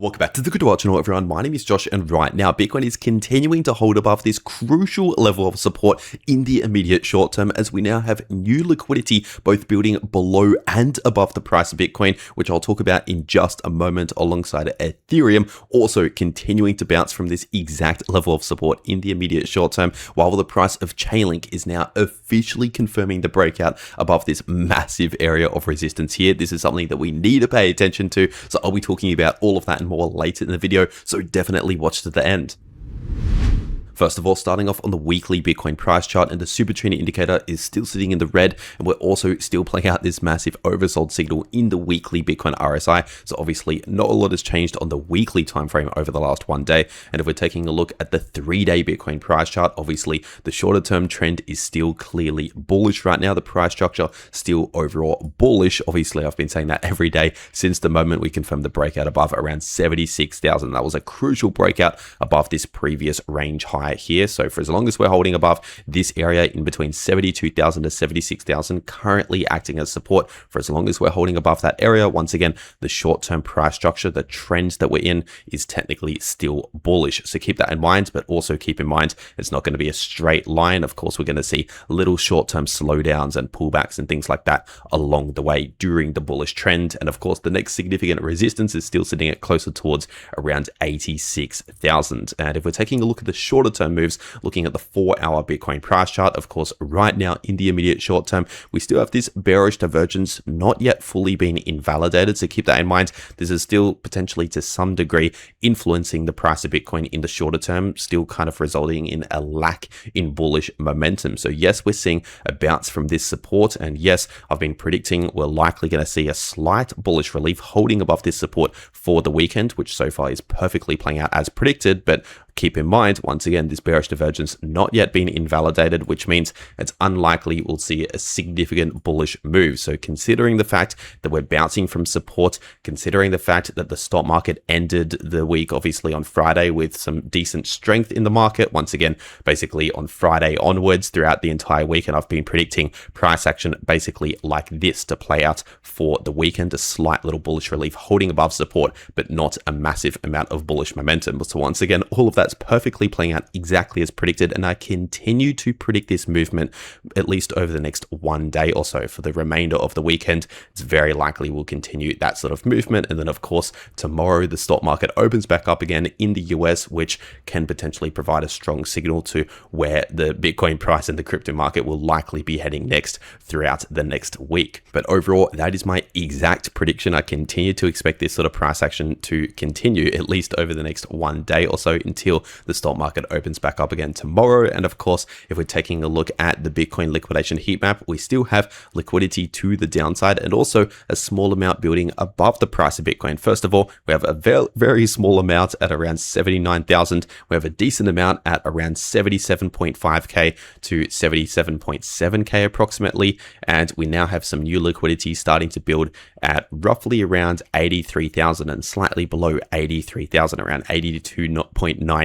Welcome back to the cryptowrld channel, everyone. My name is Josh, and right now Bitcoin is continuing to hold above this crucial level of support in the immediate short term, as we now have new liquidity both building below and above the price of Bitcoin, which I'll talk about in just a moment, alongside Ethereum also continuing to bounce from this exact level of support in the immediate short term, while the price of Chainlink is now officially confirming the breakout above this massive area of resistance here. This is something that we need to pay attention to, so I'll be talking about all of that and more later in the video, so definitely watch to the end. First of all, starting off on the weekly Bitcoin price chart, and the super trend indicator is still sitting in the red, and we're also still playing out this massive oversold signal in the weekly Bitcoin RSI. So obviously not a lot has changed on the weekly time frame over the last one day. And if we're taking a look at the 3-day Bitcoin price chart, obviously the shorter term trend is still clearly bullish right now. The price structure still overall bullish. Obviously I've been saying that every day since the moment we confirmed the breakout above around 76,000. That was a crucial breakout above this previous range high here. So for as long as we're holding above this area in between 72,000 to 76,000, currently acting as support, for as long as we're holding above that area, once again, the short-term price structure, the trend that we're in, is technically still bullish. So keep that in mind, but also keep in mind it's not going to be a straight line. Of course, we're going to see little short-term slowdowns and pullbacks and things like that along the way during the bullish trend. And of course, the next significant resistance is still sitting at closer towards around 86,000. And if we're taking a look at the shorter term moves, looking at the 4-hour Bitcoin price chart, of course, right now in the immediate short term, we still have this bearish divergence not yet fully been invalidated. So keep that in mind. This is still potentially to some degree influencing the price of Bitcoin in the shorter term, still kind of resulting in a lack in bullish momentum. So yes, we're seeing a bounce from this support. And yes, I've been predicting we're likely going to see a slight bullish relief holding above this support for the weekend, which so far is perfectly playing out as predicted. But keep in mind, once again, this bearish divergence not yet been invalidated, which means it's unlikely we'll see a significant bullish move. So considering the fact that we're bouncing from support, considering the fact that the stock market ended the week obviously on Friday with some decent strength in the market, once again, basically on Friday onwards throughout the entire week, and I've been predicting price action basically like this to play out for the weekend, a slight little bullish relief holding above support, but not a massive amount of bullish momentum. So once again, all of that's perfectly playing out exactly as predicted, and I continue to predict this movement at least over the next one day or so. For the remainder of the weekend, it's very likely we'll continue that sort of movement, and then of course tomorrow the stock market opens back up again in the US, which can potentially provide a strong signal to where the Bitcoin price and the crypto market will likely be heading next throughout the next week. But overall, that is my exact prediction. I continue to expect this sort of price action to continue at least over the next one day or so until the stock market opens back up again tomorrow. And of course, if we're taking a look at the Bitcoin liquidation heat map, we still have liquidity to the downside and also a small amount building above the price of Bitcoin. First of all, we have a very small amount at around 79,000. We have a decent amount at around 77.5k to 77.7k approximately. And we now have some new liquidity starting to build at roughly around 83,000 and slightly below 83,000, around 82.9k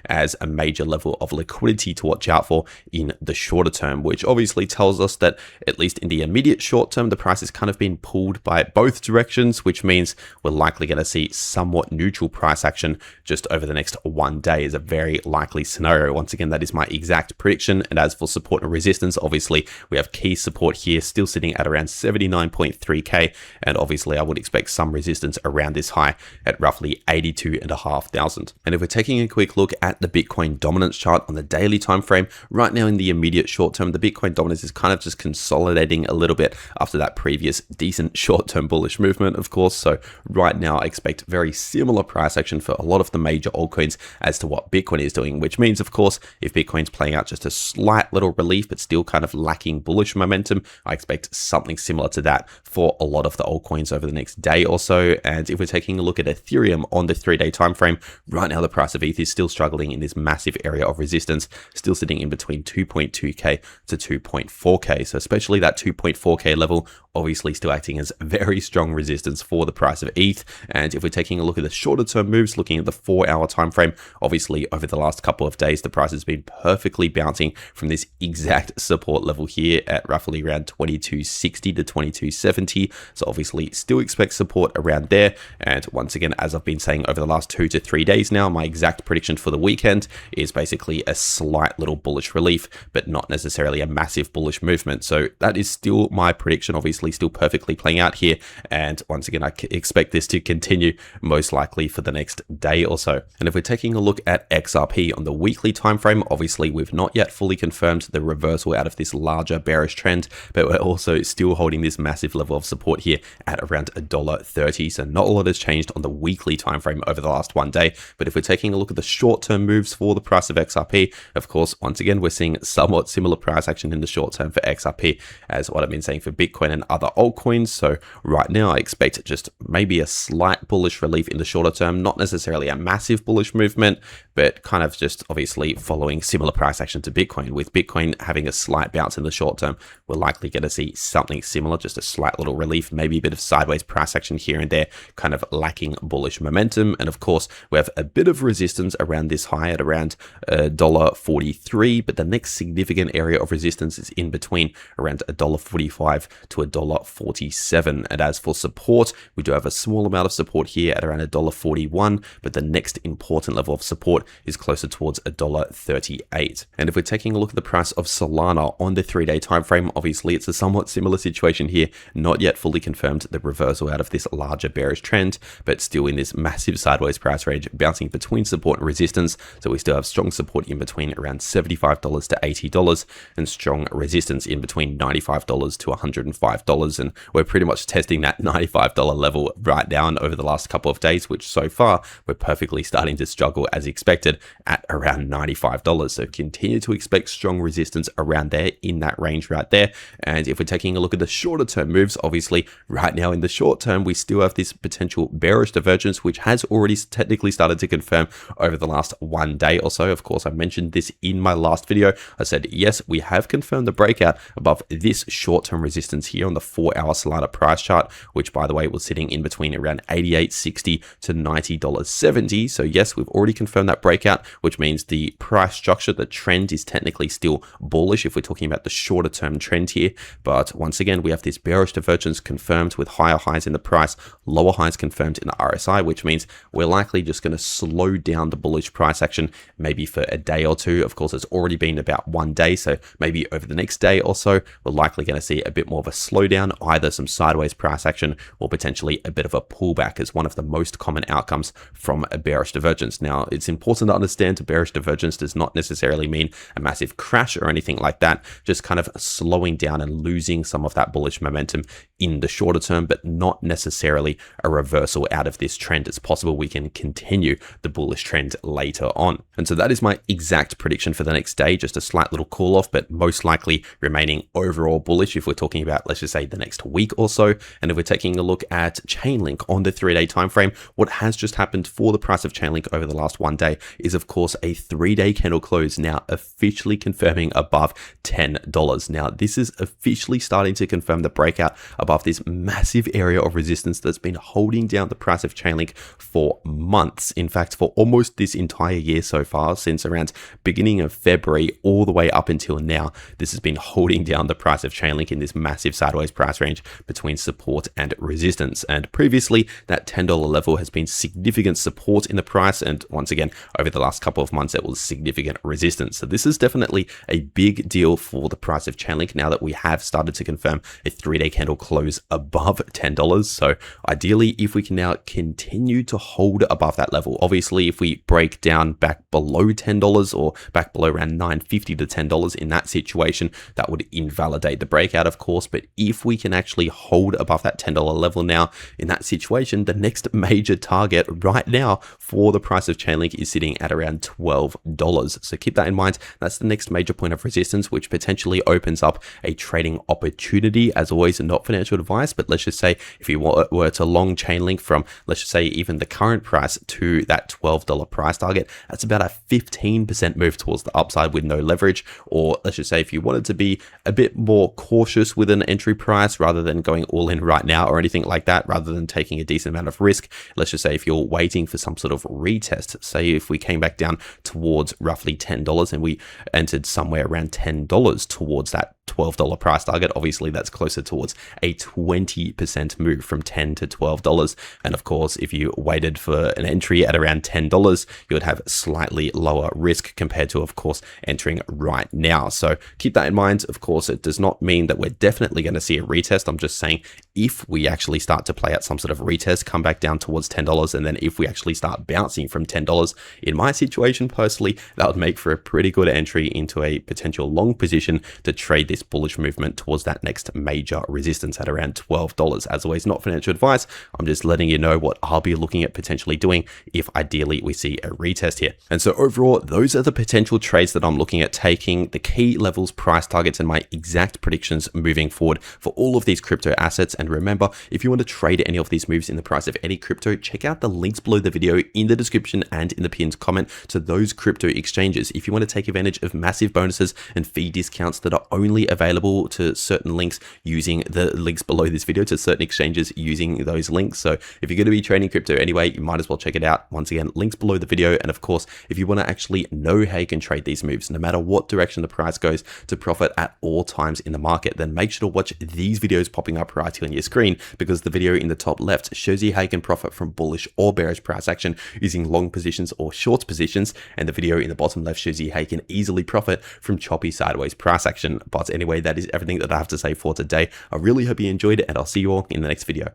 as a major level of liquidity to watch out for in the shorter term, which obviously tells us that at least in the immediate short term, the price has kind of been pulled by both directions, which means we're likely going to see somewhat neutral price action just over the next one day is a very likely scenario. Once again, that is my exact prediction. And as for support and resistance, obviously we have key support here still sitting at around 79.3k, and obviously I would expect some resistance around this high at roughly 82,500. And if we're taking a quick look at the Bitcoin dominance chart on the daily time frame, right now in the immediate short term, the Bitcoin dominance is kind of just consolidating a little bit after that previous decent short-term bullish movement, of course. So right now I expect very similar price action for a lot of the major altcoins as to what Bitcoin is doing, which means, of course, if Bitcoin's playing out just a slight little relief but still kind of lacking bullish momentum, I expect something similar to that for a lot of the altcoins over the next day or so. And if we're taking a look at Ethereum on the 3-day time frame, right now the price of ETH is still struggling in this massive area of resistance, still sitting in between 2.2k to 2.4k. So especially that 2.4k level obviously still acting as very strong resistance for the price of ETH. And if we're taking a look at the shorter term moves, looking at the 4-hour time frame, obviously over the last couple of days, the price has been perfectly bouncing from this exact support level here at roughly around 2260 to 2270. So obviously still expect support around there. And once again, as I've been saying over the last 2 to 3 days now, my exact prediction for the weekend is basically a slight little bullish relief, but not necessarily a massive bullish movement. So that is still my prediction, obviously still perfectly playing out here. And once again, I expect this to continue most likely for the next day or so. And if we're taking a look at XRP on the weekly time frame, obviously we've not yet fully confirmed the reversal out of this larger bearish trend, but we're also still holding this massive level of support here at around $1.30. So not a lot has changed on the weekly time frame over the last one day. But if we're taking a look at the short-term moves for the price of XRP, of course, once again, we're seeing somewhat similar price action in the short term for XRP as what I've been saying for Bitcoin and other altcoins. So right now, I expect just maybe a slight bullish relief in the shorter term, not necessarily a massive bullish movement, but kind of just obviously following similar price action to Bitcoin. With Bitcoin having a slight bounce in the short term, we're likely going to see something similar, just a slight little relief, maybe a bit of sideways price action here and there, kind of lacking bullish momentum. And of course, we have a bit of resistance around this high at around $1.43, but the next significant area of resistance is in between around $1.45 to $1.47. And as for support, we do have a small amount of support here at around $1.41, but the next important level of support is closer towards $1.38. And if we're taking a look at the price of Solana on the 3-day time frame, obviously it's a somewhat similar situation here, not yet fully confirmed the reversal out of this larger bearish trend, but still in this massive sideways price range, bouncing between support and resistance. So we still have strong support in between around $75 to $80 and strong resistance in between $95 to $105. And we're pretty much testing that $95 level right now and over the last couple of days, which so far we're perfectly starting to struggle as expected at around $95. So continue to expect strong resistance around there in that range right there. And if we're taking a look at the shorter term moves, obviously right now in the short term, we still have this potential bearish divergence, which has already technically started to confirm over the last one day or so. Of course, I mentioned this in my last video. I said, yes, we have confirmed the breakout above this short-term resistance here on the 4-hour Solana price chart, which by the way was sitting in between around $88.60 to $90.70. So yes, we've already confirmed that breakout, which means the price structure, the trend is technically still bullish if we're talking about the shorter term trend here. But once again, we have this bearish divergence confirmed with higher highs in the price, lower highs confirmed in the RSI, which means we're likely just going to slow down the bullish price action maybe for a day or two. Of course, it's already been about one day, so maybe over the next day or so, we're likely going to see a bit more of a slowdown, either some sideways price action or potentially a bit of a pullback as one of the most common outcomes from a bearish divergence. Now, it's important to understand a bearish divergence does not necessarily mean a massive crash or anything like that, just kind of slowing down and losing some of that bullish momentum in the shorter term, but not necessarily a reversal out of this trend. It's possible we can continue the bullish trend later on. And so that is my exact prediction for the next day, just a slight little cool off, but most likely remaining overall bullish if we're talking about, let's just say, the next week or so. And if we're taking a look at Chainlink on the 3-day time frame, what has just happened for the price of Chainlink over the last one day is, of course, a 3-day candle close now officially confirming above $10. Now, this is officially starting to confirm the breakout above this massive area of resistance that's been holding down the price of Chainlink for months. In fact, for almost this entire year so far, since around beginning of February all the way up until now, this has been holding down the price of Chainlink in this massive sideways price range between support and resistance. And previously, that $10 level has been significant support in the price. And once again, over the last couple of months, it was significant resistance. So this is definitely a big deal for the price of Chainlink now that we have started to confirm a 3-day candle close above $10. So ideally, if we can now continue to hold above that level, obviously, if we break down back below $10 or back below around $9.50 to $10 in that situation, that would invalidate the breakout, of course. But if we can actually hold above that $10 level now in that situation, the next major target right now for the price of Chainlink is sitting at around $12. So keep that in mind. That's the next major point of resistance, which potentially opens up a trading opportunity. As always, not financial advice, but let's just say if you were to long Chainlink from, let's just say, even the current price to that $12 price target, that's about a 15% move towards the upside with no leverage. Or let's just say if you wanted to be a bit more cautious with an entry price rather than going all in right now or anything like that, rather than taking a decent amount of risk. Let's just say if you're waiting for some sort of retest, say if we came back down towards roughly $10 and we entered somewhere around $10 towards that $12 price target, obviously that's closer towards a 20% move from $10 to $12. And of course, if you waited for an entry at around $10, you would have slightly lower risk compared to, of course, entering right now. So keep that in mind. Of course, it does not mean that we're definitely going to see a retest. I'm just saying if we actually start to play out some sort of retest, come back down towards $10, and then if we actually start bouncing from $10, in my situation personally, that would make for a pretty good entry into a potential long position to trade this bullish movement towards that next major resistance at around $12. As always, not financial advice. I'm just letting you know what I'll be looking at potentially doing if ideally we see a retest here. And so overall, those are the potential trades that I'm looking at taking, the key levels, price targets, and my exact predictions moving forward for all of these crypto assets. And remember, if you want to trade any of these moves in the price of any crypto, check out the links below the video in the description and in the pinned comment to those crypto exchanges. If you want to take advantage of massive bonuses and fee discounts that are only available to certain links using the links below this video, to certain exchanges using those links. So if you're going to be trading crypto anyway, you might as well check it out. Once again, links below the video. And of course, if you want to actually know how you can trade these moves, no matter what direction the price goes, to profit at all times in the market, then make sure to watch these videos popping up right here on your screen, because the video in the top left shows you how you can profit from bullish or bearish price action using long positions or short positions, and the video in the bottom left shows you how you can easily profit from choppy sideways price action. But anyway, that is everything that I have to say for today. I really hope you enjoyed it, and I'll see you all in the next video.